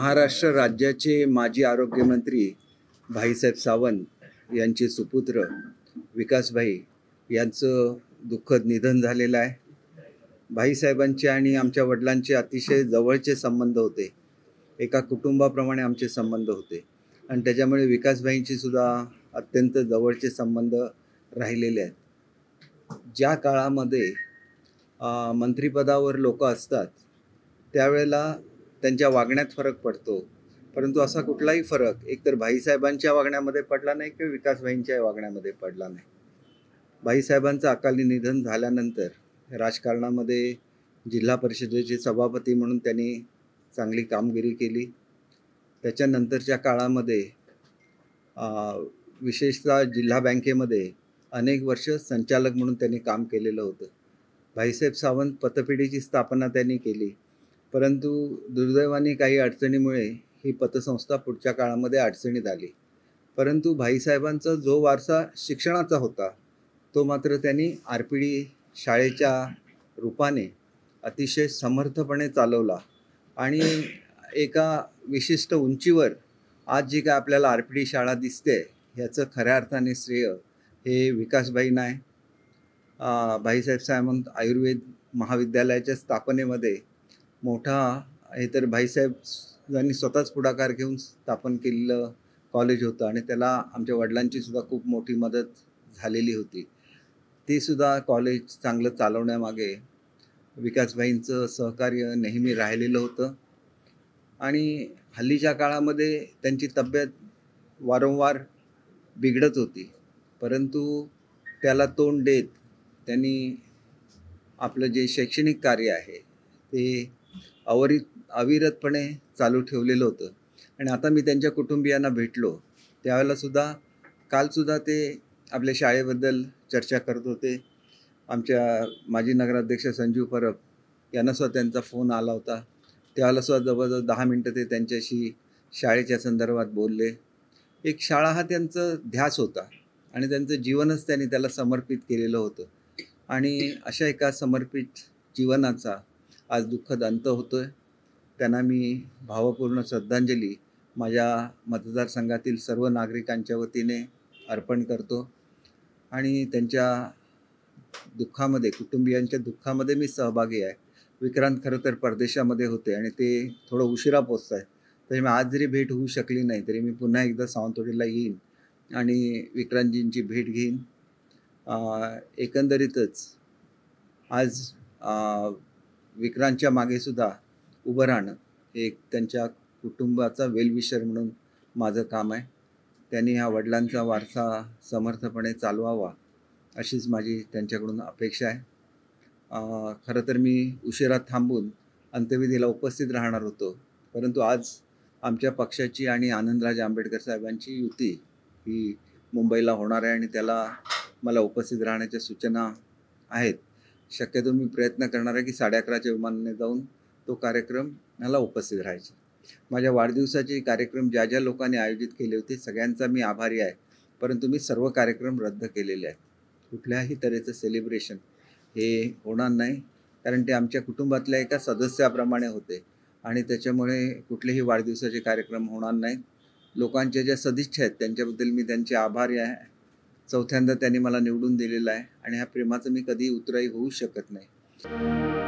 महाराष्ट्र राज्याचे माजी आरोग्यमंत्री भाईसाहेब सावंत यांचे सुपुत्र विकासभाई यांचं दुःखद निधन झालेलं आहे। भाईसाहेबांचे आणि आमच्या वडिलांचे अतिशय जवळचे संबंध होते, एका कुटुंबाप्रमाणे आमचे संबंध होते आणि त्याच्यामुळे विकासभाईंची सुद्धा अत्यंत जवळचे संबंध राहिलेले आहेत। ज्या काळामध्ये मंत्रिपदावर लोक असतात त्यावेळेला त्यांच्या वागण्यात फरक पडतो, परंतु असा कुठलाही फरक एकतर भाईसाहेबांच्या वागण्यामध्ये पडला नाही किंवा विकासभाईंच्या वागण्यामध्ये पडला नाही। भाईसाहेबांचं अकाली निधन झाल्यानंतर राजकारणामध्ये जिल्हा परिषदेचे सभापती म्हणून त्यांनी चांगली कामगिरी केली। त्याच्यानंतरच्या काळामध्ये विशेषतः जिल्हा बँकेमध्ये अनेक वर्ष संचालक म्हणून त्यांनी काम केलेलं होतं। भाईसाहेब सावंत पतपेढीची स्थापना त्यांनी केली, परंतु दुर्दैवाने काही अडचणीमुळे ही पतसंस्था पुढच्या काळामध्ये अडचणीत आली। परंतु भाईसाहेबांचा जो वारसा शिक्षणाचा होता तो मात्र त्यांनी RPD शाळेच्या रूपाने अतिशय समर्थपणे चालवला आणि एका विशिष्ट उंचीवर आज जी काय आपल्याला RPD शाळा दिसते याचं खऱ्या अर्थाने श्रेय हे विकासभाईंना आहे। भाईसाहेब सावंत आयुर्वेद महाविद्यालयाच्या स्थापनेमध्ये मोठा हे तर भाईसाहेबांनी स्वतःच पुढाकार घेऊन स्थापन केलेलं कॉलेज होतं आणि त्याला आमच्या वडिलांची सुद्धा खूप मोठी मदत झालेली होती। ते सुद्धा कॉलेज चांगलं चालवण्यामागे विकासभाईंचं सहकार्य नेहमी राहिलेलं होतं आणि हल्लीच्या काळामध्ये त्यांची तब्येत वारंवार बिघडत होती, परंतु त्याला तोंड देत त्यांनी आपलं जे शैक्षणिक कार्य आहे ते अविरतपणे चालू ठेवलेलं होतं। आणि आता मी त्यांच्या कुटुंबियांना भेटलो त्यावेळेला कालसुद्धा ते आपल्या शाळेबद्दल चर्चा करत होते। आमच्या माजी नगराध्यक्ष संजीव परब यांनासुद्धा त्यांचा फोन आला होता, त्यावेळेलासुद्धा जवळजवळ 10 मिनटं ते त्यांच्याशी शाळेच्या संदर्भात बोलले। एक शाळा हा त्यांचा ध्यास होता आणि त्यांचं जीवनच त्यांनी त्याला समर्पित केलेलं होतं आणि अशा एका समर्पित जीवनाचा आज दुःखद अंत होतोय। त्यांना मी भावपूर्ण श्रद्धांजली माझ्या मतदारसंघातील सर्व नागरिकांच्या वतीने अर्पण करतो आणि त्यांच्या दुःखामध्ये, कुटुंबियांच्या दुःखामध्ये मी सहभागी आहे। विक्रांत खरं तर परदेशामध्ये होते आणि ते थोडं उशिरा पोचत आहे, तरी मी आज जरी भेट होऊ शकली नाही तरी मी पुन्हा एकदा सावंतवाडीला येईन आणि विक्रांतजींची भेट घेईन। एकंदरीतच आज विक्रांतच्या मागेसुद्धा उभं राहणं एक त्यांच्या कुटुंबाचा वेलविशर म्हणून माझं काम आहे। त्यांनी हा वडिलांचा वारसा समर्थपणे चालवावा अशीच माझी त्यांच्याकडून अपेक्षा आहे। खरं तर मी उशिरा थांबून अंत्यविधीला उपस्थित राहणार होतो, परंतु आज आमच्या पक्षाची आणि आनंदराज आंबेडकर साहेबांची युती ही मुंबईला होणार आहे आणि त्याला मला उपस्थित राहण्याच्या सूचना आहेत। शक्यतो मी प्रयत्न करणार आहे की 11:30च्या विमानाने जाऊन तो कार्यक्रम मला उपस्थित राहायचे। माझ्या वाढदिवसाचे कार्यक्रम ज्या ज्या लोकांनी आयोजित केले होते सगळ्यांचा मी आभारी आहे, परंतु मी सर्व कार्यक्रम रद्द केलेले आहेत। कुठल्याही तऱ्हेचं सेलिब्रेशन हे होणार नाही, कारण ते आमच्या कुटुंबातल्या एका सदस्याप्रमाणे होते आणि त्याच्यामुळे कुठलेही वाढदिवसाचे कार्यक्रम होणार नाहीत। लोकांच्या ज्या सदिच्छा आहेत त्यांच्याबद्दल मी त्यांचे आभारी आहे। चौथ्यांदा त्यांनी मला निवडून दिलेलं आहे आणि ह्या प्रेमाचं मी कधी उतराई होऊ शकत नाही।